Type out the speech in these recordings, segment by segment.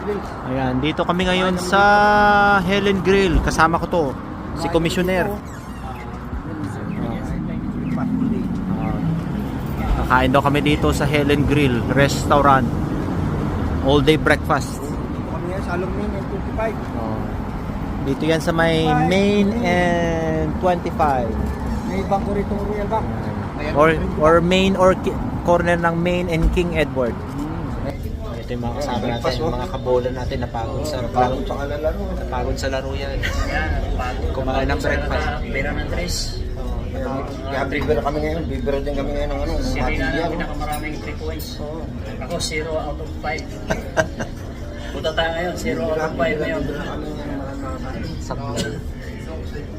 Grill. Ayan, dito kami ngayon sa Helen Grill. Kasama ko to, si Commissioner. Kakain daw kami dito sa Helen Grill Restaurant. All day breakfast. Kami ngayon sa Alumni N25. Dito yan sa may Main and 25. May bangko rito Royal Bank. Or Main or corner ng Main and King Edward. Ito yung mga kasama natin, yung mga kabola natin napagod sa laro. Napagod sa laro yan. Kumain ng breakfast. Pera ng tres. Kaya bibira kami ngayon. Bibira din kami ngayon ng ano. Si Rina Matigyan. na pinakamaraming 3 points. Ako 0 out of 5. Punta tayo ngayon, 0 out of 5 ngayon. Sakto.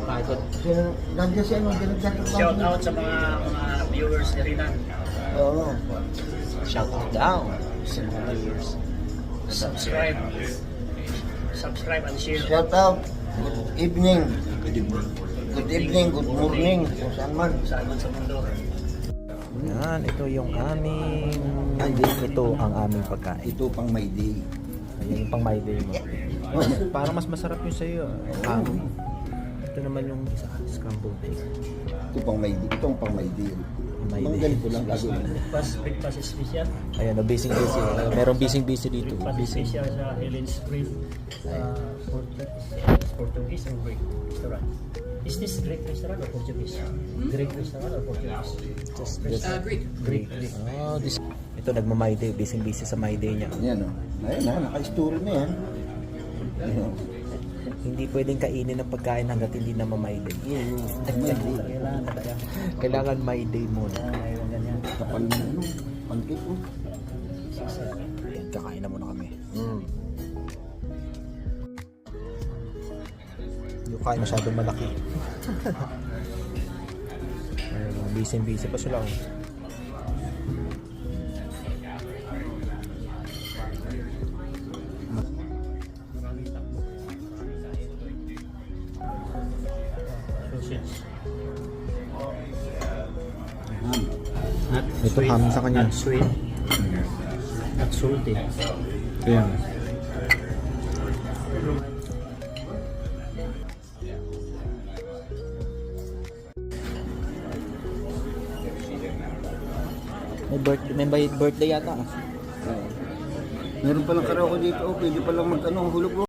Pagod. Nandiyan siya nung dinagdagan. Shout out sa mga viewers ni Rina. Oo. Shout out down sa mga viewers. Subscribe and share. Shout out. Good evening. Good evening, good morning. Kung saan man. Saan man sa mundo. Yan, ito yung aming... Ito ang aming pagkain. Ito pang may day. Ayan yung pang my day mo. Parang mas masarap yung sa'yo. Ito naman yung isa, scrambled egg. Ito pang may day. Ito ang pang may day. May Mga day. ganito lang gagawin. Breakfast is special. Ayan, busy. Merong busy dito. Breakfast is special sa Helen's Grill. Portuguese or Greek restaurant. Is this Greek restaurant or Portuguese? Greek restaurant or Portuguese? Greek. Oh, ito nagma-my day. Busy sa my day niya. Yan o. Ayun na, naka-story na yan. Ayun. Hindi pwedeng kainin ng pagkain hanggat hindi na ma-my day. Kailangan my day muna. Kapal na ano. Pancake o. Ayan, kakain na muna kami. Yung kain masyadong malaki. Ayun, busy pa sila. Ito ham sa kanya. Not sweet. Not salty. Ayan. May birthday yata. Meron palang karaoke dito. Pwede palang mag-ano, hulog